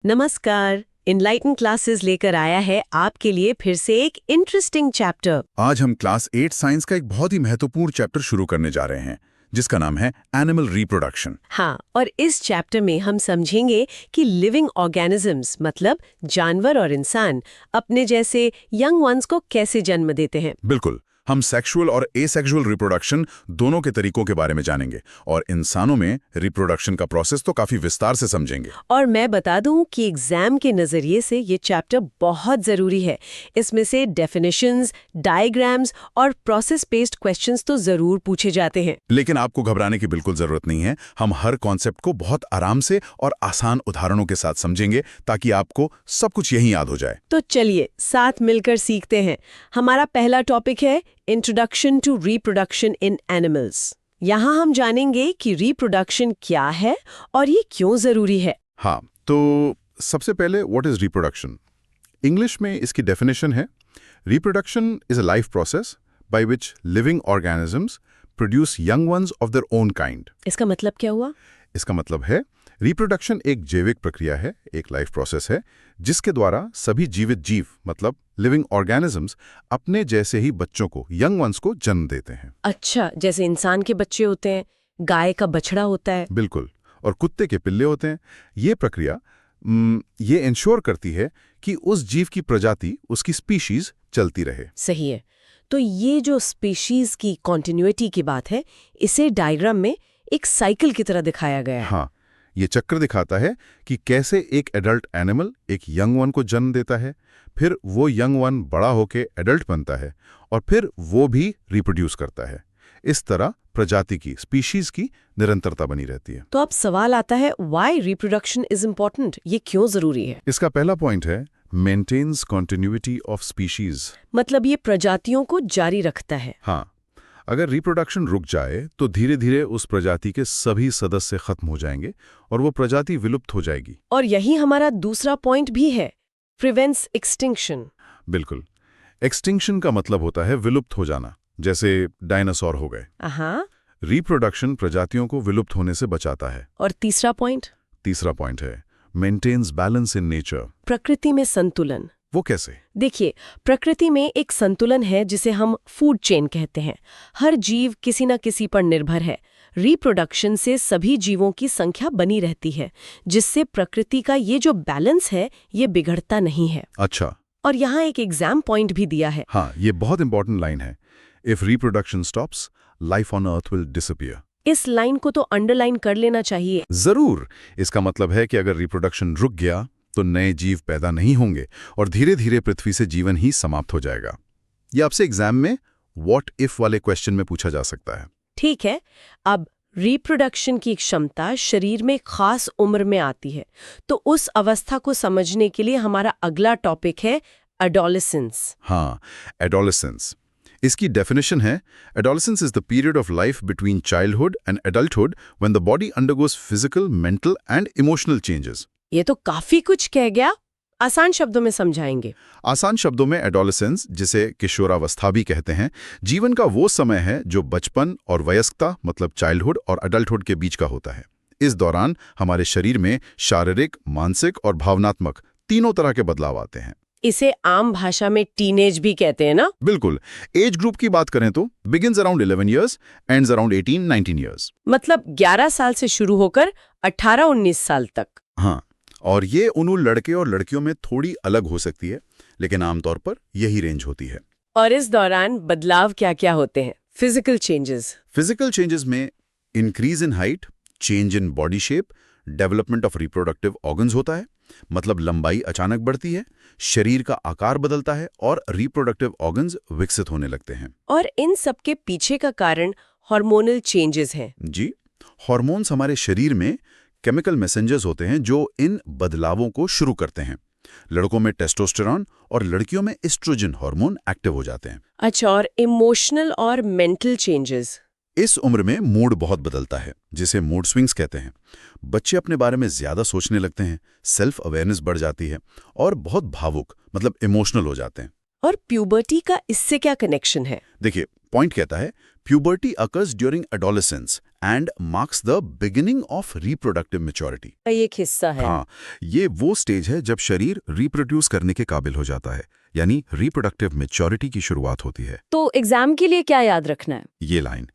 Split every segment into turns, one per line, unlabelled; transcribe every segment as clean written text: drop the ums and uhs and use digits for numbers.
नमस्कार। Enlighten classes लेकर आया है आपके लिए फिर से एक इंटरेस्टिंग चैप्टर।
आज हम क्लास 8 साइंस का एक बहुत ही महत्वपूर्ण चैप्टर शुरू करने जा रहे हैं जिसका नाम है एनिमल रिप्रोडक्शन।
हाँ, और इस चैप्टर में हम समझेंगे कि लिविंग ऑर्गेनिजम्स मतलब जानवर और इंसान अपने जैसे यंग वंस को कैसे जन्म देते हैं।
बिल्कुल, हम सेक्सुअल और एसेक्सुअल रिप्रोडक्शन दोनों के तरीकों के बारे में जानेंगे और इंसानों में रिप्रोडक्शन का प्रोसेस तो काफी विस्तार से समझेंगे।
और मैं बता दूं कि एग्जाम के नजरिए से ये चैप्टर बहुत जरूरी है। इसमें से डेफिनेशंस, डायग्राम्स और प्रोसेस बेस्ड क्वेश्चंस तो जरूर पूछे जाते हैं।
लेकिन आपको घबराने की बिल्कुल जरूरत नहीं है। हम हर कॉन्सेप्ट को बहुत आराम से और आसान उदाहरणों के साथ समझेंगे ताकि आपको सब कुछ यही याद हो जाए।
तो चलिए साथ मिलकर सीखते हैं। हमारा पहला टॉपिक है introduction to reproduction in animals. यहाँ हम जानेंगे कि रिप्रोडक्शन क्या है और ये क्यों जरूरी है।
हाँ, तो सबसे पहले व्हाट इज रिप्रोडक्शन? इंग्लिश में इसकी डेफिनेशन है, reproduction is a life process by which living organisms produce young ones of their own kind.
इसका मतलब क्या हुआ?
इसका मतलब है रिप्रोडक्शन एक जैविक प्रक्रिया है, एक लाइफ प्रोसेस है जिसके द्वारा सभी जीवित जीव मतलब लिविंग ऑर्गेनिजम्स अपने जैसे ही बच्चों को, यंग वंस को जन्म देते हैं।
अच्छा, जैसे इंसान के बच्चे होते हैं, गाय का बछड़ा होता है।
बिल्कुल, और कुत्ते के पिल्ले होते हैं। ये प्रक्रिया ये इंश्योर करती है कि उस जीव की प्रजाति, उसकी स्पीशीज चलती रहे।
सही है। तो ये जो स्पीशीज की कॉन्टिन्यूटी की बात है, इसे डायग्राम में एक साइकिल की तरह दिखाया गया है।
हाँ, ये चक्र दिखाता है कि कैसे एक एडल्ट एनिमल एक यंग वन को जन्म देता है, फिर वो यंग वन बड़ा होके एडल्ट बनता है और फिर वो भी रिप्रोड्यूस करता है। इस तरह प्रजाति की, स्पीशीज की निरंतरता बनी रहती है।
तो अब सवाल आता है, व्हाई रिप्रोडक्शन इज इम्पोर्टेंट? ये क्यों जरूरी है?
इसका पहला पॉइंट है मेंटेन्स कॉन्टिन्यूटी ऑफ स्पीशीज।
मतलब ये प्रजातियों को जारी रखता है।
हाँ, अगर रिप्रोडक्शन रुक जाए तो धीरे धीरे उस प्रजाति के सभी सदस्य खत्म हो जाएंगे और वो प्रजाति विलुप्त हो जाएगी।
और यही हमारा दूसरा पॉइंट भी है, प्रिवेंट्स एक्सटिंक्शन।
बिल्कुल, एक्सटिंक्शन का मतलब होता है विलुप्त हो जाना, जैसे डायनासोर हो गए।
हाँ।
रिप्रोडक्शन प्रजातियों को विलुप्त होने से बचाता है।
और तीसरा पॉइंट?
तीसरा पॉइंट है मेंटेन्स बैलेंस इन नेचर।
प्रकृति में संतुलन।
वो कैसे?
देखिए, प्रकृति में एक संतुलन है जिसे हम फूड चेन कहते हैं। हर जीव किसी न किसी पर निर्भर है। रिप्रोडक्शन से सभी जीवों की संख्या बनी रहती है, जिससे प्रकृति का ये जो बैलेंस है ये बिगड़ता नहीं है।
अच्छा।
और यहाँ एक एग्जाम पॉइंट भी दिया है।
हाँ, ये बहुत इंपॉर्टेंट लाइन है। If reproduction stops, life on earth will disappear.
इस लाइन को तो अंडरलाइन कर लेना चाहिए।
जरूर। इसका मतलब है कि अगर रिप्रोडक्शन रुक गया तो नए जीव पैदा नहीं होंगे और धीरे धीरे पृथ्वी से जीवन ही समाप्त हो जाएगा। यह आपसे एग्जाम में व्हाट इफ वाले क्वेश्चन में पूछा जा सकता है।
ठीक है, अब रिप्रोडक्शन की क्षमता शरीर में खास उम्र में आती है, तो उस अवस्था को समझने के लिए हमारा अगला टॉपिक है एडोलेसेंस।
हाँ, एडोलेसेंस। इसकी डेफिनेशन है, adolescence is the period of life between childhood and adulthood when the body undergoes physical, mental and emotional changes.
ये तो काफी कुछ कह गया। आसान शब्दों में समझाएंगे।
आसान शब्दों में एडोलेसेंस, जिसे किशोरावस्था भी कहते हैं, जीवन का वो समय है जो बचपन और वयस्कता मतलब चाइल्डहुड और अडल्टहुड के बीच का होता है। इस दौरान हमारे शरीर में शारीरिक, मानसिक और भावनात्मक तीनों तरह के बदलाव आते हैं।
इसे आम भाषा में टीनेज भी कहते हैं ना?
बिल्कुल। एज ग्रुप की बात करें तो begins around 11 years, ends around 18-19 years.
मतलब 11 साल से शुरू होकर 18-19 साल तक।
हाँ, और ये उन लड़के और लड़कियों में थोड़ी अलग हो सकती है, लेकिन आमतौर पर यही रेंज होती है।
और इस दौरान बदलाव क्या क्या होते हैं? Physical changes.
फिजिकल चेंजेस में increase in height, change in body shape, development of reproductive organs होता है, मतलब लंबाई अचानक बढ़ती है, शरीर का आकार बदलता है और रिप्रोडक्टिव ऑर्गन्स विकसित होने लगते हैं।
और इन सब के पीछे का कारण हार्मोनल चेंजेस हैं।
जी, हार्मोन्स हमारे शरीर में केमिकल मैसेंजर्स होते हैं जो इन बदलावों को शुरू करते हैं। लड़कों में टेस्टोस्टेरॉन और लड़कियों में एस्ट्रोजन हार्मोन एक्टिव हो जाते हैं।
अच्छा, और इमोशनल और मेंटल चेंजेस?
इस उम्र में मूड बहुत बदलता है, जिसे मूड स्विंग्स कहते हैं। बच्चे अपने बारे में ज्यादा सोचने लगते हैं, सेल्फ अवेयरनेस बढ़ जाती है और बहुत भावुक मतलब इमोशनल हो जाते हैं।
और प्यूबर्टी का इससे क्या कनेक्शन है?
देखिए, पॉइंट कहता है Puberty occurs during adolescence and marks the beginning of reproductive maturity.
ये एक हिस्सा है।
हाँ, ये वो स्टेज है जब शरीर रिप्रोड्यूस करने के काबिल हो जाता है, यानी रिप्रोडक्टिव मैच्योरिटी की शुरुआत होती है।
तो एग्जाम के लिए क्या याद रखना है?
ये line,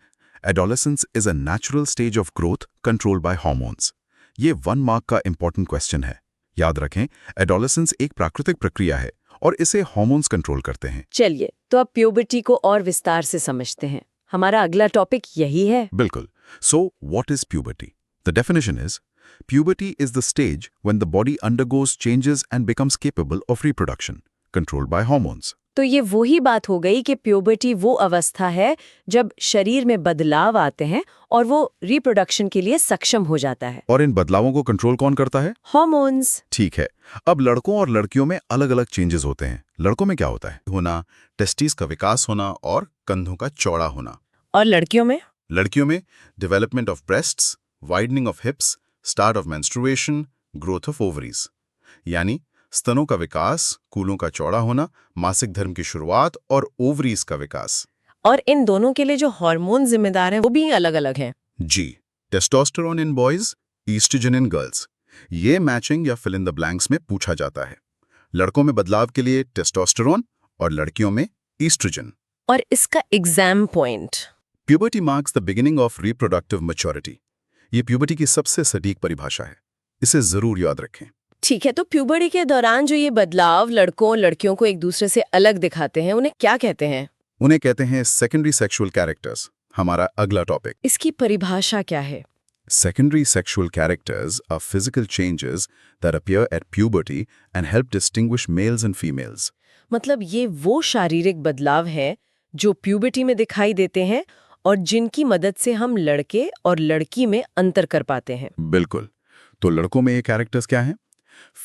adolescence is a natural stage of growth controlled by hormones. ये 1 मार्क का इंपॉर्टेंट क्वेश्चन है। याद रखें, एडोलेसेंस एक प्राकृतिक प्रक्रिया है और इसे हार्मोन्स कंट्रोल करते हैं।
चलिए, तो अब प्यूबर्टी को और विस्तार से समझते हैं। हमारा अगला टॉपिक यही है।
बिल्कुल। So, what is puberty? The definition is, puberty is the stage when the body undergoes changes and becomes capable of reproduction, controlled by hormones.
तो ये वही बात हो गई कि प्यूबर्टी वो अवस्था है जब शरीर में बदलाव आते हैं और वो रिप्रोडक्शन के लिए सक्षम हो जाता है।
और इन बदलावों को कंट्रोल कौन करता है?
हार्मोन्स।
ठीक है। अब लड़कों और लड़कियों में अलग-अलग चेंजेस होते हैं। लड़कों में क्या होता है? होना, टेस्टिस का विकास होना और कंधों का चौड़ा होना।
और लड़कियों में?
लड़कियों में development of breasts, widening of हिप्स, start of menstruation, growth of ovaries, यानी स्तनों का विकास, कूलों का चौड़ा होना, मासिक धर्म की शुरुआत और ओवरीज का विकास।
और इन दोनों के लिए जो हार्मोन जिम्मेदार हैं वो भी अलग-अलग हैं।
जी, testosterone in boys, oestrogen in girls. ये मैचिंग या फिल इन द ब्लैंक्स में पूछा जाता है। लड़कों में बदलाव के लिए टेस्टोस्टेरोन और लड़कियों में ईस्ट्रोजन।
और इसका exam point?
Puberty marks the beginning of reproductive maturity. ये प्यूबर्टी की सबसे सटीक परिभाषा है। इसे जरूर याद रखें।
ठीक है, तो प्यूबर्टी के दौरान जो ये बदलाव लड़कों और लड़कियों को एक दूसरे से अलग दिखाते हैं, उन्हें क्या कहते हैं?
उन्हें कहते हैं सेकेंडरी सेक्सुअल कैरेक्टर्स। हमारा अगला टॉपिक।
इसकी परिभाषा क्या है?
Secondary sexual characters are physical changes that appear at puberty and help distinguish males and females.
मतलब ये वो शारीरिक बदलाव हैं जो प्यूबर्टी में दिखाई देते हैं और जिनकी मदद से हम लड़के और लड़की में अंतर कर पाते हैं।
बिल्कुल। तो लड़कों में ये कैरेक्टर्स क्या हैं?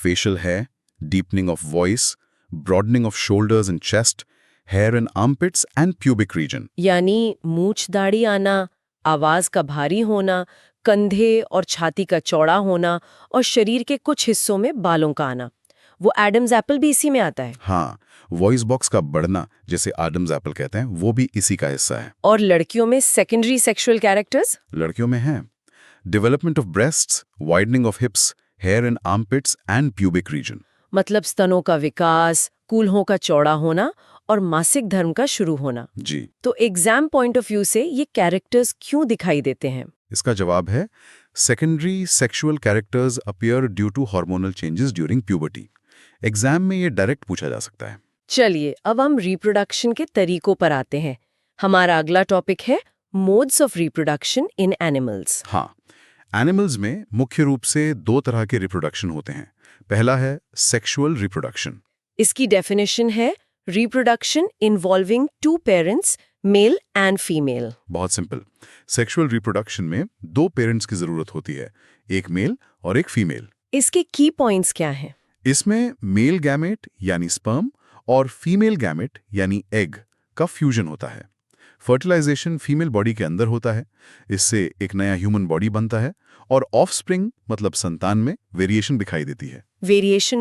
Facial hair, deepening of voice, broadening of shoulders and chest, hair in armpits and pubic region.
यानी मूछ दाढ़ी आना, आवाज का भारी होना, कंधे और छाती का चौड़ा होना और शरीर के कुछ हिस्सों में बालों का आना। वो एडम्स एप्पल भी इसी में आता है।
हाँ, वॉइस बॉक्स का बढ़ना, जिसे एडम्स एप्पल कहते हैं, वो भी इसी का हिस्सा है।
और लड़कियों में सेकेंडरी सेक्सुअल कैरेक्टर्स?
लड़कियों में है development of breasts, widening of हिप्स, hair in armpits and pubic reason.
मतलब स्तनों का विकास, कूल्हों का चौड़ा होना और मासिक धर्म का शुरू होना।
जी।
तो एग्जाम पॉइंट ऑफ व्यू से ये कैरेक्टर्स क्यों दिखाई देते हैं?
इसका जवाब है secondary sexual characters appear due to hormonal changes during puberty. Exam में ये डायरेक्ट पूछा जा सकता है।
चलिए, अब हम रिप्रोडक्शन के तरीकों पर आते हैं। हमारा अगला टॉपिक है modes of reproduction in animals.
हाँ, एनिमल्स में मुख्य रूप से 2 तरह के रिप्रोडक्शन होते हैं। पहला है सेक्सुअल रिप्रोडक्शन।
इसकी डेफिनेशन है reproduction involving 2 parents, mail and female.
बहुत सिंपल। सेक्सुअल रिप्रोडक्शन में 2 पेरेंट्स की जरूरत होती है, एक मेल और एक फीमेल।
इसके की पॉइंट्स क्या हैं?
इसमें मेल गैमेट यानी स्पर्म और फीमेल गैमेट यानी एग का फ्यूजन होता है। फर्टिलाइजेशन फीमेल बॉडी के अंदर होता है, इससे एक नया ह्यूमन बॉडी बनता है और ऑफस्प्रिंग मतलब संतान में वेरिएशन दिखाई देती है।
वेरिएशन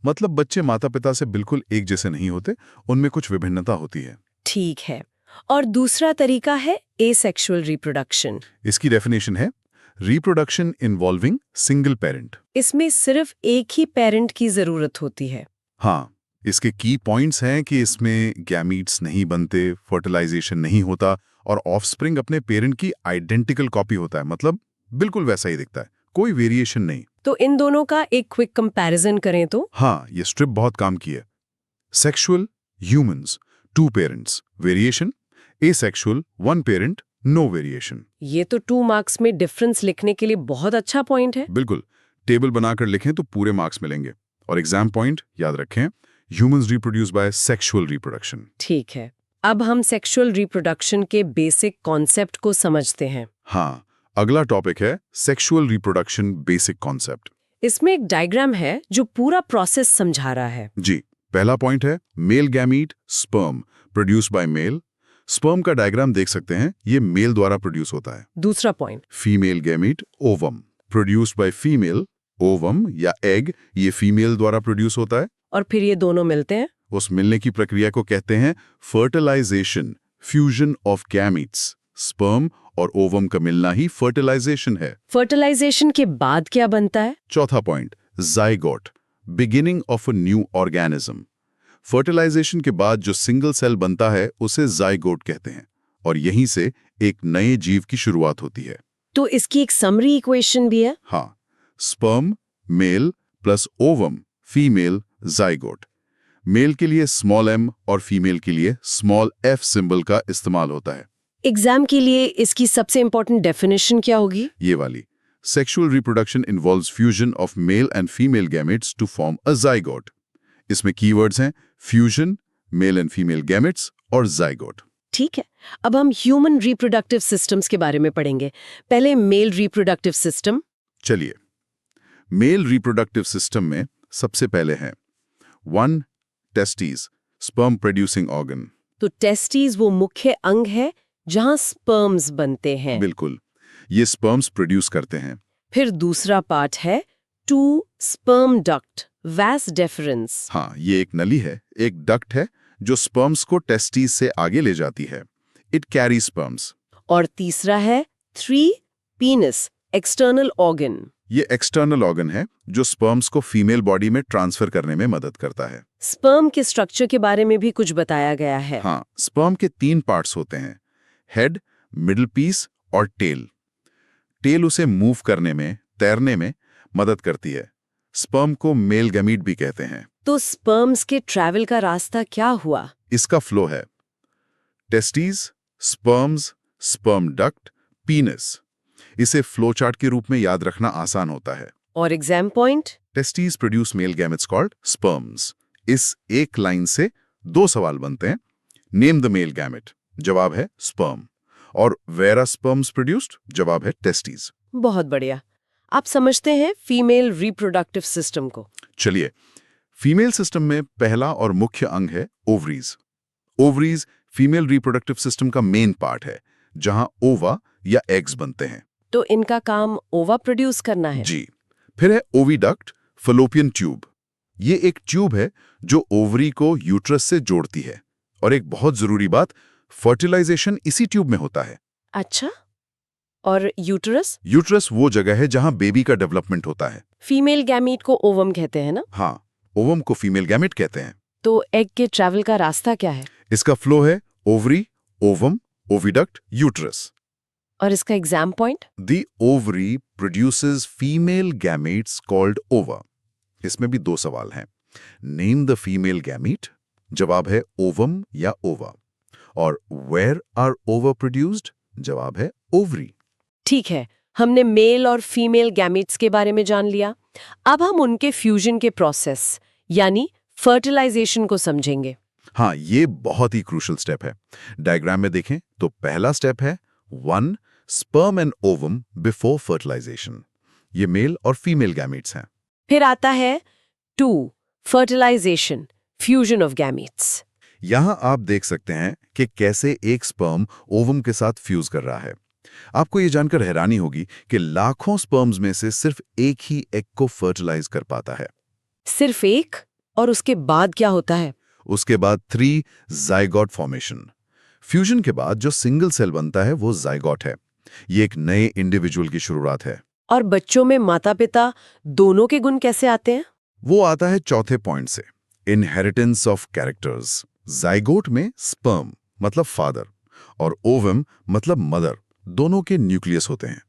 मतलब
बच्चे माता पिता से बिल्कुल एक जैसे नहीं होते, उनमें कुछ विभिन्नता होती है।
ठीक है। और दूसरा तरीका है एसेक्सुअल रिप्रोडक्शन।
इसकी डेफिनेशन है रिप्रोडक्शन इन्वॉल्विंग सिंगल पेरेंट।
इसमें सिर्फ एक ही पेरेंट की जरूरत होती है।
हाँ, इसके की पॉइंट्स हैं कि इसमें गैमीट्स नहीं बनते, फर्टिलाइजेशन नहीं होता और ऑफस्प्रिंग अपने पेरेंट की आइडेंटिकल कॉपी होता है, मतलब बिल्कुल वैसा ही दिखता है, कोई वेरिएशन नहीं।
तो इन दोनों का एक क्विक कंपैरिजन करें तो?
हाँ, ये स्ट्रिप बहुत काम की है। Sexual humans 2 parents, variation. Asexual 1 parent, no variation.
ये तो 2 मार्क्स में डिफरेंस लिखने के लिए बहुत अच्छा पॉइंट है।
बिल्कुल, टेबल बनाकर लिखें तो पूरे मार्क्स मिलेंगे। और एग्जाम पॉइंट याद रखें, humans reproduce by sexual reproduction.
ठीक है, अब हम सेक्सुअल रिप्रोडक्शन के बेसिक कॉन्सेप्ट को समझते हैं।
हाँ, अगला टॉपिक है सेक्सुअल रिप्रोडक्शन बेसिक कॉन्सेप्ट।
इसमें एक डायग्राम है जो पूरा प्रोसेस समझा रहा है।
जी, पहला पॉइंट है male gamete sperm produce by male. Sperm का डायग्राम देख सकते हैं, ये मेल द्वारा प्रोड्यूस होता है।
दूसरा point
female gamete ovum produce by female. Ovum या एग ये फीमेल द्वारा प्रोड्यूस होता है
और फिर ये दोनों मिलते हैं।
उस मिलने की प्रक्रिया को कहते हैं fertilisation. Fusion of gametes, sperm और ओवम का मिलना ही फर्टिलाइजेशन है।
फर्टिलाइजेशन के बाद क्या बनता है?
चौथा point, zygote, beginning of a new organism. Fertilisation के बाद जो सिंगल सेल बनता है उसे जाइगोट कहते हैं, और यहीं से एक नए जीव की शुरुआत होती है।
तो इसकी एक समरी इक्वेशन भी है?
हाँ, sperm male plus ovum female zygote. Male के लिए स्मॉल m और फीमेल के लिए स्मॉल f सिंबल का इस्तेमाल होता है।
एग्जाम के लिए इसकी सबसे इंपॉर्टेंट डेफिनेशन क्या होगी?
ये वाली, sexual reproduction involves fusion of male and female gametes to form a zygote. इसमें कीवर्ड्स हैं fusion, male and female gametes और जाइगोट।
ठीक है, अब हम ह्यूमन रिप्रोडक्टिव सिस्टम्स के बारे में पढ़ेंगे। पहले मेल रिप्रोडक्टिव सिस्टम।
चलिए, मेल रिप्रोडक्टिव सिस्टम में सबसे पहले है 1. Testes, sperm producing organ.
तो टेस्टीज वो मुख्य अंग है जहां स्पर्म्स बनते हैं।
बिल्कुल, ये स्पर्म्स प्रोड्यूस करते हैं।
फिर दूसरा पार्ट है 2. Sperm duct, vas deferens.
हाँ, ये एक नली है, एक डक्ट है जो स्पर्म्स को टेस्टीज से आगे ले जाती है। It carry sperms.
और तीसरा है 3. पीनस, एक्सटर्नल ऑर्गन।
ये एक्सटर्नल ऑर्गन है जो स्पर्म्स को फीमेल बॉडी में ट्रांसफर करने में मदद करता है।
स्पर्म के स्ट्रक्चर के बारे में भी कुछ बताया गया है।
हाँ, स्पर्म के 3 पार्ट्स होते हैं, हेड, मिडल पीस और टेल। टेल उसे मूव करने में, तैरने में मदद करती है। स्पर्म को मेल गैमीट भी कहते हैं।
तो स्पर्म्स के ट्रैवल का रास्ता क्या हुआ?
इसका फ्लो है testes, sperms, sperm duct, penis. इसे फ्लो चार्ट के रूप में याद रखना आसान होता है।
और exam point?
Testes produce male gametes called sperms. इस एक लाइन से 2 सवाल बनते हैं। नेम द मेल गैमेट, जवाब है स्पर्म। और वेयर आर स्पर्म्स प्रोड्यूस्ड, जवाब है टेस्टीज।
बहुत बढ़िया, आप समझते हैं फीमेल रिप्रोडक्टिव सिस्टम को।
चलिए, फीमेल सिस्टम में पहला और मुख्य अंग है ovaries. Ovaries female reproductive system का मेन पार्ट है, जहां ओवा या एग्स बनते हैं।
तो इनका काम ओवा प्रोड्यूस करना है?
जी। फिर है ओविडक्ट, फलोपियन ट्यूब। ये एक ट्यूब है जो ओवरी को यूट्रस से जोड़ती है। और एक बहुत जरूरी बात, फर्टिलाइजेशन इसी ट्यूब में होता है।
अच्छा, और यूटरस?
यूट्रस वो जगह है जहां बेबी का डेवलपमेंट होता है।
फीमेल गैमीट को ओवम कहते हैं ना?
हाँ, ओवम को फीमेल गैमेट कहते हैं।
तो एग के ट्रैवल का रास्ता क्या है?
इसका फ्लो है ओवरी, ओवम, ओविडक्ट, यूट्रस।
और इसका exam point?
The ovary produces female gametes called ova. इसमें भी 2 सवाल हैं। Name the female gamete, जवाब है ovum या ova। और where are ova produced, जवाब है ovary।
ठीक है, हमने मेल और फीमेल गैमीट्स के बारे में जान लिया। अब हम उनके फ्यूजन के प्रोसेस यानी फर्टिलाइजेशन को समझेंगे।
हाँ, ये बहुत ही क्रूशल स्टेप है। डायग्राम में देखें तो पहला स्टेप है 1. Sperm and ovum before fertilisation. ये मेल और फीमेल गैमीट्स हैं।
फिर आता है 2. Fertilisation, fusion of gametes.
यहां आप देख सकते हैं कि कैसे एक स्पर्म ओवम के साथ फ्यूज कर रहा है। आपको ये जानकर हैरानी होगी कि लाखों स्पर्म्स में से सिर्फ एक ही एग को फर्टिलाइज कर पाता है।
सिर्फ एक? और उसके बाद क्या होता है?
उसके बाद 3. Zygote formation. फ्यूजन के बाद जो सिंगल सेल बनता है वो जाइगोट है। ये एक नए इंडिविजुअल की शुरुआत है।
और बच्चों में माता पिता दोनों के गुण कैसे आते हैं?
वो आता है चौथे पॉइंट से, इनहेरिटेंस ऑफ कैरेक्टर्स। जाइगोट में स्पर्म मतलब फादर और ओवम मतलब मदर दोनों के न्यूक्लियस होते हैं।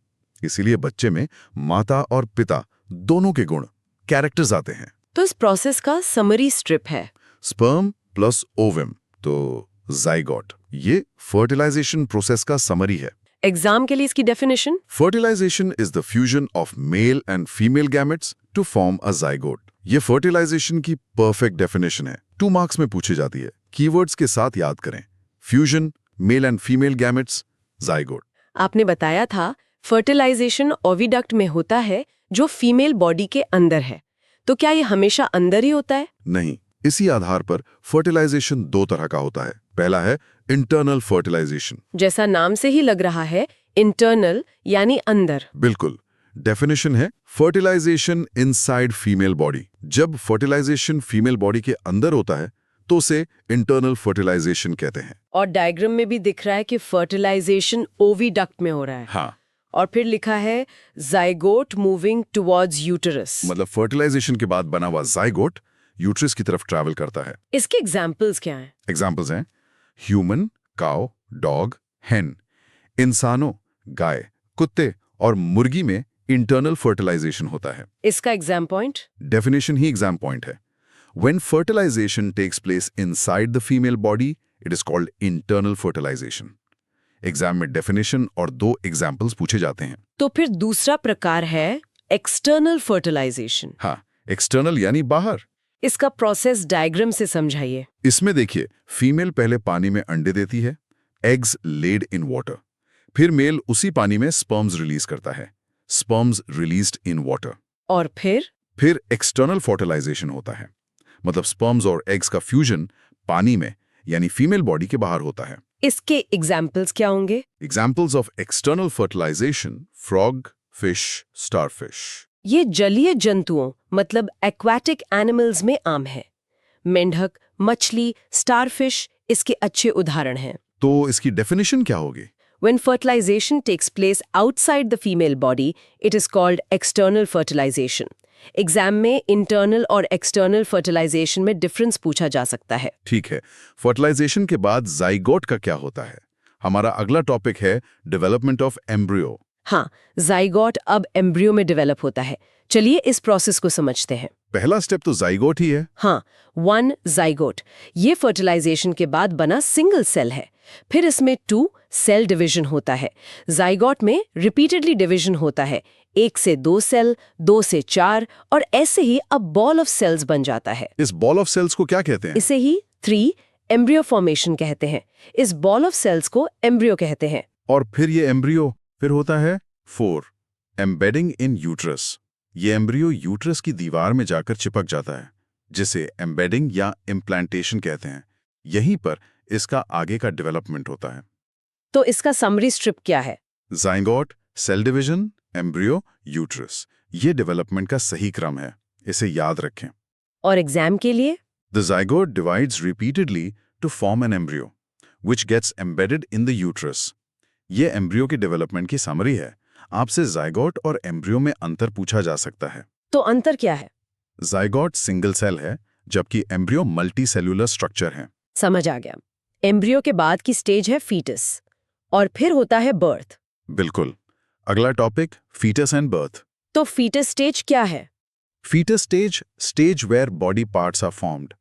इसीलिए बच्चे में माता और पिता दोनों के गुण, कैरेक्टर्स आते हैं।
तो इस प्रोसेस का समरी स्ट्रिप है
स्पर्म प्लस ओवम तो जाइगोट। ये फर्टिलाइजेशन प्रोसेस का समरी है।
एग्जाम के लिए इसकी definition?
Fertilisation is the fusion of male and female gametes to form a zygote. ये फर्टिलाइजेशन की परफेक्ट डेफिनेशन है। 2 मार्क्स में पूछी जाती है। कीवर्ड्स के साथ याद करें, fusion, male and female gametes, zygote.
आपने बताया था फर्टिलाइजेशन ओविडक्ट में होता है जो फीमेल बॉडी के अंदर है। तो क्या ये हमेशा अंदर ही होता है?
नहीं, इसी आधार पर फर्टिलाइजेशन 2 तरह का होता है। पहला है इंटरनल फर्टिलाइजेशन।
जैसा नाम से ही लग रहा है, इंटरनल यानी अंदर।
बिल्कुल, डेफिनेशन है फर्टिलाइजेशन इनसाइड फीमेल बॉडी। जब फर्टिलाइजेशन फीमेल बॉडी के अंदर होता है तो उसे इंटरनल फर्टिलाइजेशन कहते हैं।
और डायग्राम में भी दिख रहा है कि फर्टिलाइजेशन ओविडक्ट में हो रहा है।
हाँ,
और फिर लिखा है जाइगोट मूविंग टुवर्ड्स यूटेरस।
मतलब फर्टिलाइजेशन के बाद बना हुआ जाइगोट यूट्रस की तरफ ट्रैवल करता है।
इसके एग्जाम्पल्स क्या हैं?
एग्जाम्पल्स हैं ह्यूमन, काउ, डॉग, हेन। इंसानों, गाय, कुत्ते और मुर्गी में इंटरनल फर्टिलाइजेशन होता है।
इसका एग्जाम पॉइंट?
डेफिनेशन ही एग्जाम पॉइंट है। When fertilization takes place inside the female body, it is called internal fertilization. Exam में डेफिनेशन और 2 एग्जाम्पल्स पूछे जाते हैं।
तो फिर दूसरा प्रकार है एक्सटर्नल फर्टिलाइजेशन।
हाँ, एक्सटर्नल यानी बाहर।
इसका प्रोसेस डायग्राम से समझाइए।
इसमें देखिए, फीमेल पहले पानी में अंडे देती है, एग्स लेड इन वाटर। फिर मेल उसी पानी में स्पर्म्स रिलीज करता है, स्पर्म्स रिलीज्ड इन वाटर।
और फिर
एक्सटर्नल फर्टिलाइजेशन होता है, मतलब स्पर्म्स और एग्स का फ्यूजन पानी में यानी फीमेल बॉडी के बाहर होता है।
इसके एग्जाम्पल्स क्या होंगे?
Examples of external fertilisation: frog, fish, starfish.
ये जलीय जंतुओं मतलब एक्वाटिक एनिमल्स में आम है। मेंढक, मछली, स्टारफिश इसके अच्छे उदाहरण हैं।
तो इसकी डेफिनेशन क्या होगी?
When fertilization takes place outside the female body, it is called external fertilization. Exam में इंटरनल और एक्सटर्नल फर्टिलाइजेशन में डिफरेंस पूछा जा सकता है।
ठीक है, फर्टिलाइजेशन के बाद जाइगोट का क्या होता है? हमारा अगला टॉपिक है डेवलपमेंट ऑफ एम्ब्रियो।
हाँ, जाइगोट अब एम्ब्रियो में डेवलप होता है। चलिए इस प्रोसेस को समझते हैं।
पहला स्टेप तो जाइगोट ही है।
हाँ, 1 जाइगोट। ये फर्टिलाइजेशन के बाद बना सिंगल सेल है। फिर इसमें 2 सेल डिवीजन होता है। जाइगोट में रिपीटेडली डिवीजन होता है, 1 से 2 सेल, 2 से 4 और ऐसे ही अब बॉल ऑफ सेल्स बन जाता है।
इस बॉल ऑफ सेल्स को क्या कहते हैं?
इसे ही 3 एम्ब्रियो फॉर्मेशन कहते हैं। इस बॉल ऑफ सेल्स को एम्ब्रियो कहते हैं।
और फिर ये एम्ब्रियो फिर होता है 4 एम्बेडिंग इन यूट्रस। ये एम्ब्रियो यूट्रस की दीवार में जाकर चिपक जाता है, जिसे एम्बेडिंग या इम्प्लांटेशन कहते हैं। यहीं पर इसका आगे का डेवलपमेंट होता है।
तो इसका समरी स्ट्रिप क्या है?
Zygote, cell division, embryo, uterus. ये डेवलपमेंट का सही क्रम है, इसे याद रखें।
और एग्जाम के लिए?
The zygote divides repeatedly to form an embryo, which gets embedded in the uterus. ये एम्ब्रियो की डेवलपमेंट की समरी है। आपसे जाइगोट और एम्ब्रियो में अंतर पूछा जा सकता है।
तो अंतर क्या है?
जाइगोट सिंगल सेल है, जबकि एम्ब्रियो मल्टी सेल्यूलर स्ट्रक्चर है।
समझ आ गया। एम्ब्रियो के बाद की स्टेज है फीटस और फिर होता है बर्थ।
बिल्कुल। अगला टॉपिक फीटस एंड बर्थ।
तो फीटस स्टेज क्या है?
Foetus stage where body parts are formed.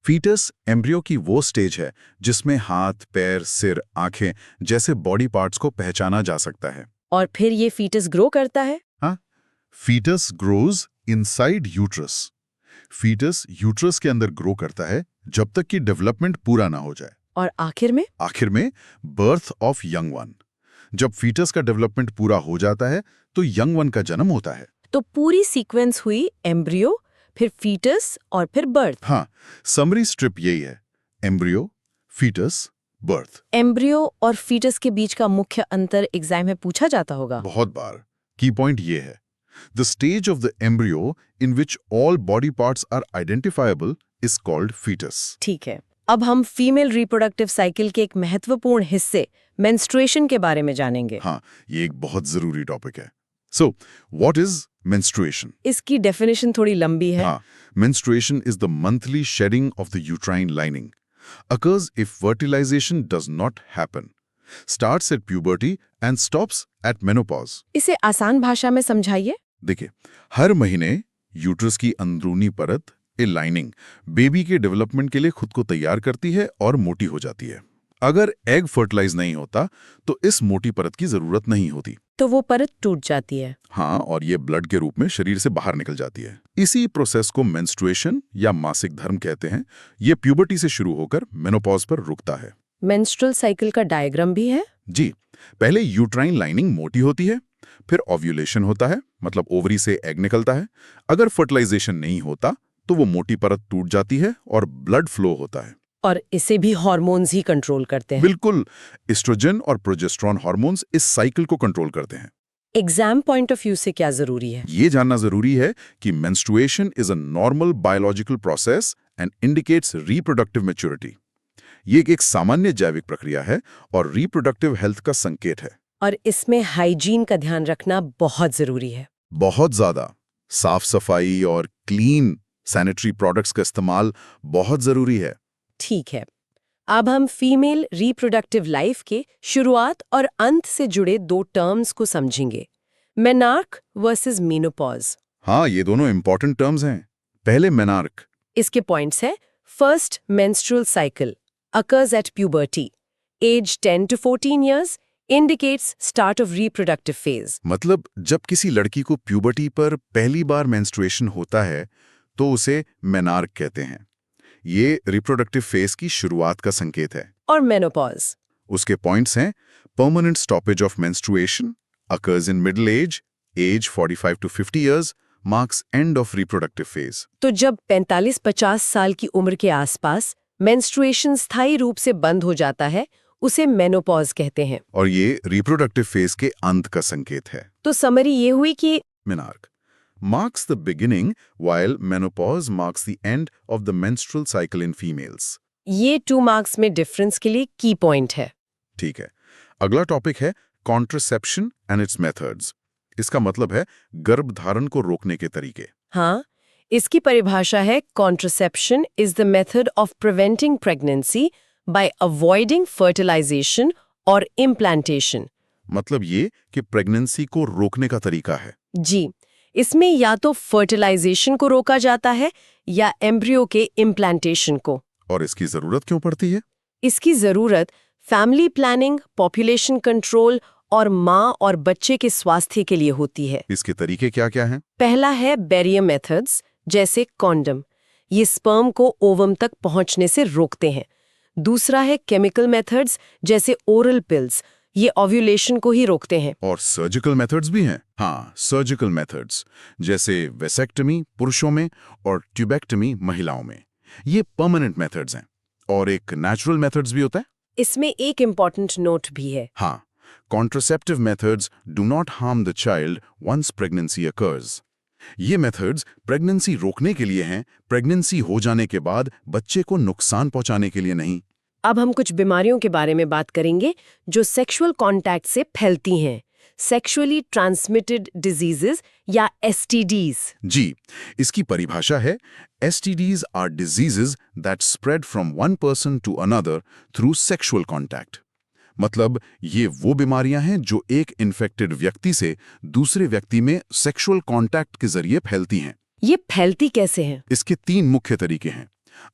Foetus embryo की वो स्टेज है जिसमें हाथ, पैर, सिर, आंखें जैसे बॉडी पार्ट्स को पहचाना जा सकता है।
और फिर ये फीटस ग्रो करता है?
हाँ, foetus grows inside uterus. Foetus uterus के अंदर ग्रो करता है जब तक कि डेवलपमेंट पूरा ना हो जाए।
और आखिर में
बर्थ ऑफ यंग वन। जब फीटस का डेवलपमेंट पूरा हो जाता है तो यंग वन का जन्म होता है।
तो पूरी सीक्वेंस हुई एम्ब्रियो, फिर फीटस और फिर बर्थ।
हाँ, समरी स्ट्रिप यही है, एम्ब्रियो, फीटस, बर्थ।
एम्ब्रियो और फीटस के बीच का मुख्य अंतर एग्जाम में पूछा जाता होगा।
बहुत बार। की पॉइंट ये है, the stage of the embryo in which all body parts are identifiable is called foetus.
ठीक है, अब हम फीमेल रिप्रोडक्टिव साइकिल के एक महत्वपूर्ण हिस्से मेंस्ट्रुएशन के बारे में जानेंगे।
हाँ, ये एक बहुत जरूरी टॉपिक है। So what is menstruation?
इसकी डेफिनेशन थोड़ी लंबी है।
हाँ, menstruation is the monthly shedding of the uterine lining. Occurs if fertilization does not happen. Starts at puberty and stops at menopause.
इसे आसान भाषा में समझाइए।
देखिए, हर महीने यूट्रस की अंदरूनी परत, ए लाइनिंग, बेबी के डेवलपमेंट के लिए खुद को तैयार करती है और मोटी हो जाती है। अगर एग फर्टिलाइज नहीं होता तो इस मोटी परत की जरूरत नहीं होती,
तो वो परत टूट जाती है।
हाँ, और ये ब्लड के रूप में शरीर से बाहर निकल जाती है। इसी प्रोसेस को मेंस्ट्रुएशन या मासिक धर्म कहते हैं। ये प्यूबर्टी से शुरू होकर मेनोपॉज पर रुकता है।
मेंस्ट्रुअल साइकिल का डायग्राम भी है?
जी, पहले यूट्राइन लाइनिंग मोटी होती है, फिर ओव्यूलेशन होता है, मतलब ओवरी से एग निकलता है। अगर फर्टिलाइजेशन नहीं होता तो वो मोटी परत टूट जाती है और ब्लड फ्लो होता है।
और इसे भी हार्मोन्स ही कंट्रोल करते हैं।
बिल्कुल, एस्ट्रोजन और प्रोजेस्टेरोन हार्मोन्स इस साइकिल को कंट्रोल करते हैं।
एग्जाम पॉइंट ऑफ व्यू से क्या जरूरी है?
ये जानना जरूरी है कि menstruation is a normal biological process and indicates reproductive maturity. ये एक सामान्य जैविक प्रक्रिया है और रिप्रोडक्टिव हेल्थ का संकेत है।
और इसमें हाइजीन का ध्यान रखना बहुत जरूरी है।
बहुत ज्यादा। साफ सफाई और क्लीन सैनिटरी प्रोडक्ट्स का इस्तेमाल बहुत जरूरी है।
ठीक है, अब हम फीमेल रिप्रोडक्टिव लाइफ के शुरुआत और अंत से जुड़े 2 टर्म्स को समझेंगे, मेनार्क वर्सेस मेनोपॉज।
हाँ, ये दोनों इंपॉर्टेंट टर्म्स हैं। पहले मेनार्क।
इसके पॉइंट्स है, first menstrual cycle occurs at puberty, age 10 to 14 years, indicates start of reproductive phase.
मतलब जब किसी लड़की को प्यूबर्टी पर पहली बार मेंस्ट्रुएशन होता है तो उसे मेनार्क कहते हैं। ये रिप्रोडक्टिव फेज की शुरुआत का संकेत है।
और मेनोपॉज।
उसके पॉइंट्स हैं, permanent stoppage of menstruation occurs in middle age 45 to 50 years, marks end of reproductive phase.
तो जब 45-50 साल की उम्र के आसपास मेंस्ट्रुएशन स्थायी रूप से बंद हो जाता है, उसे मेनोपॉज कहते हैं।
और ये रिप्रोडक्टिव फेज के अंत का संकेत है।
तो समरी ये हुई कि
menarche marks the beginning while menopause marks the end of the menstrual cycle in females.
ये 2 मार्क्स में डिफरेंस के लिए की पॉइंट है।
ठीक है, अगला टॉपिक है कॉन्ट्रासेप्शन एंड इट्स मेथड्स। इसका मतलब है गर्भधारण को रोकने के तरीके।
हाँ, इसकी परिभाषा है, contraception is the method of preventing pregnancy by avoiding fertilisation और इम्प्लांटेशन।
मतलब ये कि प्रेगनेंसी को रोकने का तरीका है।
जी, इसमें या तो फर्टिलाइजेशन को रोका जाता है या एम्ब्रियो के इम्प्लांटेशन को।
और इसकी जरूरत क्यों पड़ती है?
इसकी जरूरत फैमिली प्लानिंग, पॉपुलेशन कंट्रोल और माँ और बच्चे के स्वास्थ्य के लिए होती है।
इसके तरीके क्या क्या हैं?
पहला है बैरियर मेथड्स, जैसे कॉन्डम। ये स्पर्म को ओवम तक पहुंचने से रोकते हैं। दूसरा है केमिकल मेथड्स, जैसे ओरल पिल्स। ये ओव्यूलेशन को ही रोकते हैं।
और सर्जिकल मेथड्स भी हैं। हाँ, सर्जिकल मेथड्स जैसे वेसेक्टमी पुरुषों में और ट्यूबेक्टमी महिलाओं में। ये परमानेंट मेथड्स हैं। और एक नेचुरल मेथड्स भी होता है।
इसमें एक इम्पॉर्टेंट नोट भी है।
हाँ, contraceptive methods do not harm the child once pregnancy occurs. ये मेथड्स प्रेगनेंसी रोकने के लिए हैं, प्रेगनेंसी हो जाने के बाद बच्चे को नुकसान पहुंचाने के लिए नहीं।
अब हम कुछ बीमारियों के बारे में बात करेंगे जो सेक्सुअल कांटेक्ट से फैलती हैं, सेक्सुअली ट्रांसमिटेड डिजीजेस या STDs।
जी, इसकी परिभाषा है, STDs are diseases that spread from one person to another through sexual contact. मतलब ये वो बीमारियां हैं जो एक इन्फेक्टेड व्यक्ति से दूसरे व्यक्ति में सेक्सुअल कांटेक्ट के जरिए फैलती हैं।
ये फैलती कैसे हैं?
इसके 3 मुख्य तरीके हैं,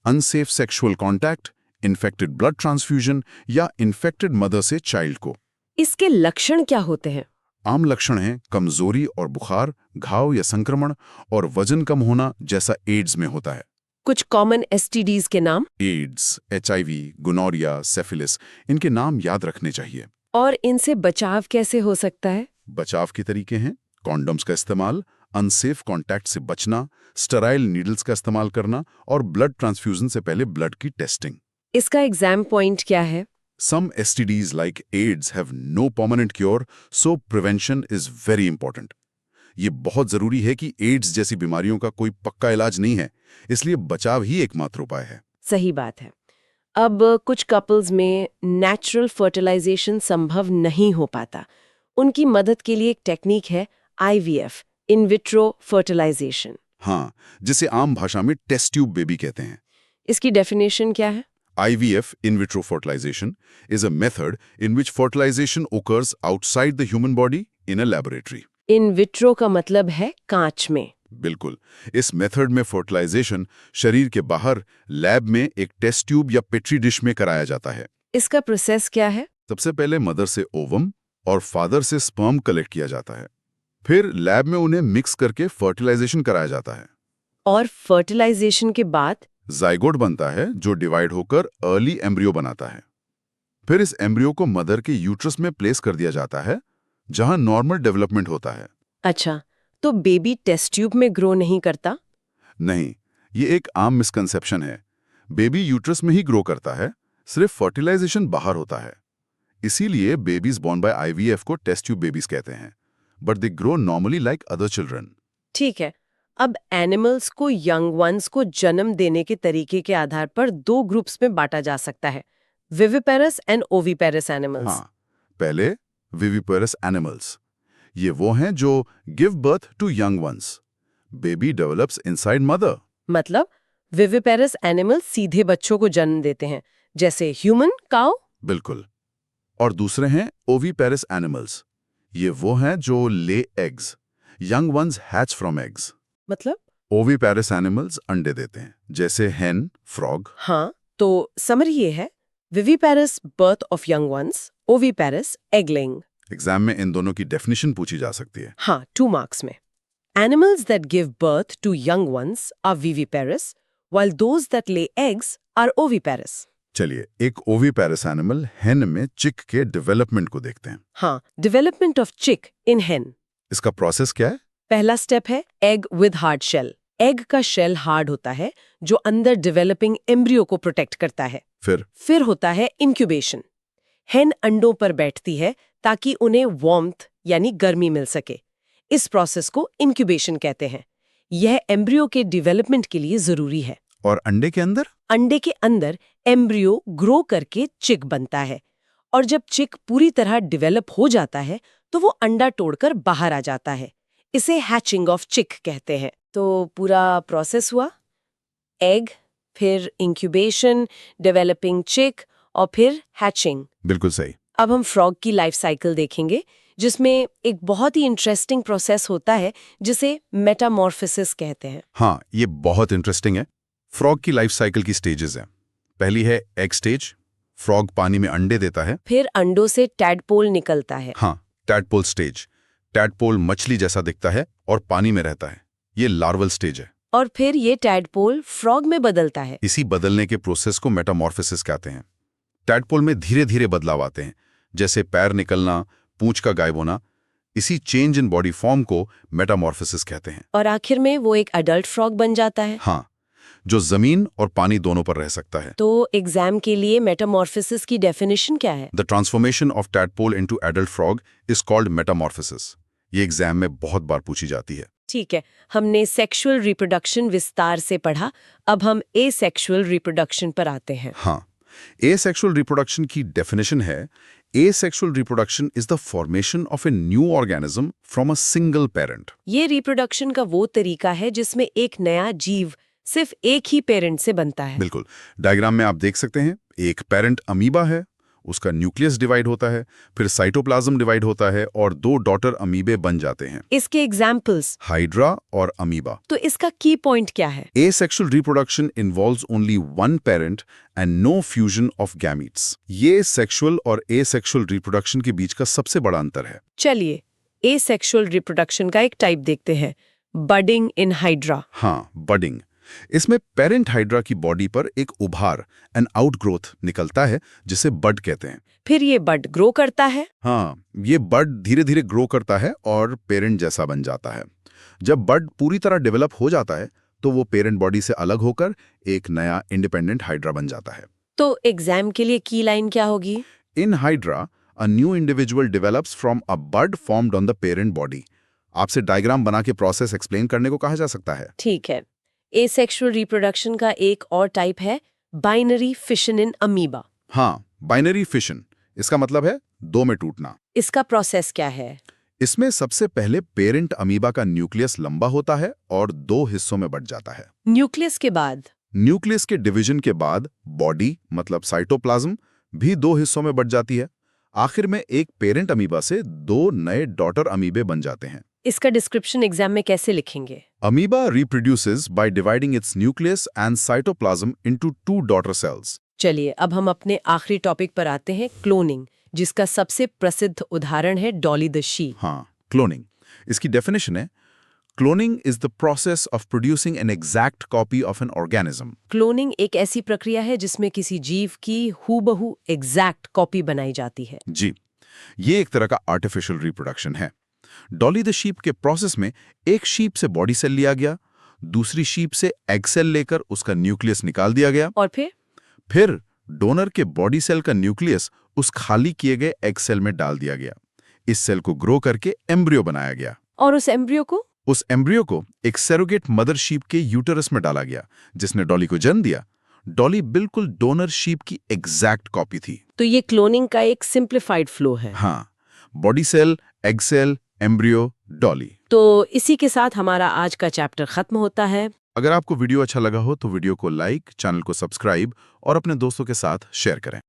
unsafe sexual contact, infected blood transfusion या इन्फेक्टेड मदर से चाइल्ड को।
इसके लक्षण क्या होते हैं?
आम लक्षण हैं कमजोरी और बुखार, घाव या संक्रमण और वजन कम होना, जैसा एड्स में होता है।
कुछ कॉमन STDs के नाम?
एड्स, HIV, गोनोरिया, सेफिलिस, इनके नाम याद रखने चाहिए।
और इनसे बचाव कैसे हो सकता है?
बचाव के तरीके हैं कॉन्डम्स का इस्तेमाल, अनसेफ कॉन्टैक्ट से बचना, स्टेराइल नीडल्स का इस्तेमाल करना और ब्लड ट्रांसफ्यूजन से पहले ब्लड की टेस्टिंग।
इसका एग्जाम पॉइंट क्या है?
Some STDs like AIDS have no permanent cure, so prevention is very important. ये बहुत जरूरी है कि एड्स जैसी बीमारियों का कोई पक्का इलाज नहीं है, इसलिए बचाव ही एकमात्र उपाय है।
सही बात है। अब कुछ कपल्स में नेचुरल फर्टिलाइजेशन संभव नहीं हो पाता। उनकी मदद के लिए एक टेक्निक है IVF, इन विट्रो फर्टिलाइजेशन।
हाँ, जिसे आम भाषा में टेस्ट ट्यूब बेबी कहते हैं।
इसकी डेफिनेशन क्या है?
IVF, in vitro fertilization, is a method in which fertilization occurs outside the human body in a laboratory.
In vitro का मतलब है कांच में।
बिल्कुल, इस मेथड में फर्टिलाइजेशन शरीर के बाहर लैब में एक टेस्ट ट्यूब या पेट्री डिश में कराया जाता है।
इसका प्रोसेस क्या है?
सबसे पहले मदर से ओवम और फादर से स्पर्म कलेक्ट किया जाता है। फिर लैब में उन्हें मिक्स करके फर्टिलाइजेशन कराया जाता है।
और फर्टिलाइजेशन के बाद
जाइगोट बनता है जो डिवाइड होकर अर्ली एम्ब्रियो बनाता है। फिर इस एम्ब्रियो को मदर के यूट्रस में प्लेस कर दिया जाता है, जहां नॉर्मल डेवलपमेंट होता है।
अच्छा, तो बेबी टेस्ट ट्यूब में ग्रो नहीं करता?
नहीं, ये एक आम मिसकंसेप्शन है। बेबी यूट्रस में ही ग्रो करता है, सिर्फ फर्टिलाइजेशन बाहर होता है। इसीलिए बेबीज बोर्न बाय IVF को टेस्ट ट्यूब बेबीज कहते हैं, but they grow normally like other children.
ठीक है, अब एनिमल्स को यंग वंस को जन्म देने के तरीके के आधार पर 2 ग्रुप्स में बांटा जा सकता है, विविपेरस एंड ओविपेरस एनिमल्स।
हाँ, पहले विविपेरस एनिमल्स, ये वो हैं जो give birth to young ones. Baby develops inside mother.
मतलब विविपेरस एनिमल्स सीधे बच्चों को जन्म देते हैं, जैसे ह्यूमन काउ।
बिल्कुल। और दूसरे हैं ओविपेरस एनिमल्स, ये वो हैं जो lay eggs. Young ones hatch from eggs.
मतलब
ओविपेरस एनिमल्स अंडे देते हैं, जैसे हेन, फ्रॉग।
हाँ, तो समरी ये है, viviparous birth of young ones, oviparous egg laying.
Exam में इन दोनों की डेफिनेशन पूछी जा सकती है।
हाँ, 2 मार्क्स में। Animals that give birth to young ones are viviparous, while those that lay eggs are oviparous.
चलिए, एक ओविपेरस एनिमल हेन में चिक के डेवलपमेंट को देखते हैं।
हाँ, development of chick in hen.
इसका प्रोसेस क्या है?
पहला स्टेप है egg with hard shell. Egg का शेल हार्ड होता है, जो अंदर डेवलपिंग एम्ब्रियो को प्रोटेक्ट करता है। फिर होता है इंक्यूबेशन। हेन अंडों पर बैठती है ताकि उन्हें वार्मथ यानी गर्मी मिल सके। इस प्रोसेस को इंक्यूबेशन कहते हैं। यह एम्ब्रियो के डेवलपमेंट के लिए जरूरी है।
और अंडे के अंदर?
अंडे के अंदर एम्ब्रियो ग्रो करके चिक बनता है, और जब चिक पूरी तरह डेवलप हो जाता है तो वो अंडा तोड़कर बाहर आ जाता है। इसे हैचिंग ऑफ चिक कहते हैं। तो पूरा प्रोसेस हुआ, एग, फिर इंक्यूबेशन, डेवलपिंग चिक और फिर हैचिंग।
बिल्कुल सही।
अब हम फ्रॉग की लाइफ साइकिल देखेंगे, जिसमें एक बहुत ही इंटरेस्टिंग प्रोसेस होता है जिसे मेटामॉर्फोसिस कहते हैं।
हाँ, ये बहुत इंटरेस्टिंग है। फ्रॉग की लाइफ साइकिल की स्टेजेस हैं। पहली है एग स्टेज। फ्रॉग पानी में अंडे देता है।
फिर अंडों से टैडपोल निकलता है।
हाँ, टैडपोल स्टेज। टैडपोल मछली जैसा दिखता है और पानी में रहता है। ये लार्वल स्टेज है।
और फिर ये टैडपोल फ्रॉग में बदलता है।
इसी बदलने के प्रोसेस को मेटामॉर्फोसिस कहते हैं। टैडपोल में धीरे धीरे बदलाव आते हैं, जैसे पैर निकलना, पूंछ का गायब होना। इसी चेंज इन बॉडी फॉर्म को मेटामॉर्फोसिस कहते हैं।
और आखिर में वो एक अडल्ट फ्रॉग बन जाता है।
हाँ, जो जमीन और पानी दोनों पर रह सकता है।
तो एग्जाम के लिए मेटामॉर्फोसिस की डेफिनेशन क्या है?
The transformation of tadpole into adult frog is called Metamorphosis. ये एग्जाम में बहुत बार पूछी जाती है।
ठीक है, हमने सेक्सुअल रिप्रोडक्शन विस्तार से पढ़ा। अब हम एसेक्सुअल रिप्रोडक्शन पर आते हैं।
हाँ, एसेक्सुअल रिप्रोडक्शन की डेफिनेशन है, asexual reproduction is the formation of a new organism from a single parent.
ये रिप्रोडक्शन का वो तरीका है जिसमें एक नया जीव सिर्फ एक ही पेरेंट से बनता है।
बिल्कुल। डायग्राम में आप देख सकते हैं, एक पेरेंट अमीबा है, उसका न्यूक्लियस डिवाइड होता है, फिर साइटोप्लाज्म डिवाइड होता है और 2 डॉटर अमीबे बन जाते हैं।
इसके एग्जाम्पल्स?
हाइड्रा और अमीबा।
तो इसका की पॉइंट क्या है?
Asexual reproduction involves only one parent and no fusion of gametes. ये सेक्सुअल और एसेक्सुअल रिप्रोडक्शन के बीच का सबसे बड़ा अंतर है।
चलिए, एसेक्सुअल रिप्रोडक्शन का एक टाइप देखते हैं, बडिंग इन हाइड्रा।
हाँ, बडिंग। इसमें पेरेंट हाइड्रा की बॉडी पर एक उभार, एन आउटग्रोथ निकलता है, जिसे बड कहते हैं।
फिर ये बड ग्रो करता है।
हाँ, ये बड धीरे धीरे ग्रो करता है और पेरेंट जैसा बन जाता है। जब बड पूरी तरह डेवलप हो जाता है तो वो पेरेंट बॉडी से अलग होकर एक नया इंडिपेंडेंट हाइड्रा बन जाता है।
तो एग्जाम के लिए की लाइन क्या होगी?
In hydra a new individual develops from a bud formed on the parent body. आपसे डायग्राम बना के प्रोसेस एक्सप्लेन करने को कहा जा सकता है।
ठीक है। एसेक्सुअल रिप्रोडक्शन का एक और टाइप है बाइनरी फिशन इन अमीबा।
हाँ, बाइनरी फिशन। इसका मतलब है 2 में टूटना।
इसका प्रोसेस क्या है?
इसमें सबसे पहले पेरेंट अमीबा का न्यूक्लियस लंबा होता है और 2 हिस्सों में बंट जाता है।
न्यूक्लियस के बाद?
न्यूक्लियस के डिवीजन के बाद बॉडी मतलब साइटोप्लाज्म भी 2 हिस्सों में बंट जाती है। आखिर में एक पेरेंट अमीबा से 2 नए डॉटर अमीबे बन जाते हैं।
इसका डिस्क्रिप्शन एग्जाम में कैसे लिखेंगे?
Amoeba reproduces by dividing its nucleus and cytoplasm into 2 daughter cells.
चलिए, अब हम अपने आखिरी टॉपिक पर आते हैं, क्लोनिंग, जिसका सबसे प्रसिद्ध उदाहरण है डॉली द शीप।
हाँ, क्लोनिंग। इसकी डेफिनेशन है, cloning is the process of producing an exact copy of an organism.
Cloning एक ऐसी प्रक्रिया है जिसमें किसी जीव की हूबहू एग्जैक्ट कॉपी बनाई जाती है।
जी, ये एक तरह का आर्टिफिशियल रिप्रोडक्शन है। डॉली द शीप के प्रोसेस में एक शीप से बॉडी सेल लिया गया, दूसरी शीप से एग सेल लेकर उसका न्यूक्लियस निकाल दिया गया,
और
फिर डोनर के बॉडी सेल का न्यूक्लियस उस खाली किए गए एग सेल में डाल दिया गया। इस सेल को ग्रो करके एम्ब्रियो बनाया गया।
और उस एम्ब्रियो को
उस एम्ब्रियो को एक सैरोगेट मदर शीप के यूटरस में डाला गया, जिसने डॉली को जन्म दिया। डॉली बिल्कुल डोनर शीप की एग्जैक्ट कॉपी थी।
तो ये क्लोनिंग का एक सिंप्लीफाइड फ्लो है।
हाँ, body cell, egg cell, embryo, Dolly.
तो इसी के साथ हमारा आज का चैप्टर खत्म होता है।
अगर आपको वीडियो अच्छा लगा हो तो वीडियो को लाइक, चैनल को सब्सक्राइब और अपने दोस्तों के साथ शेयर करें।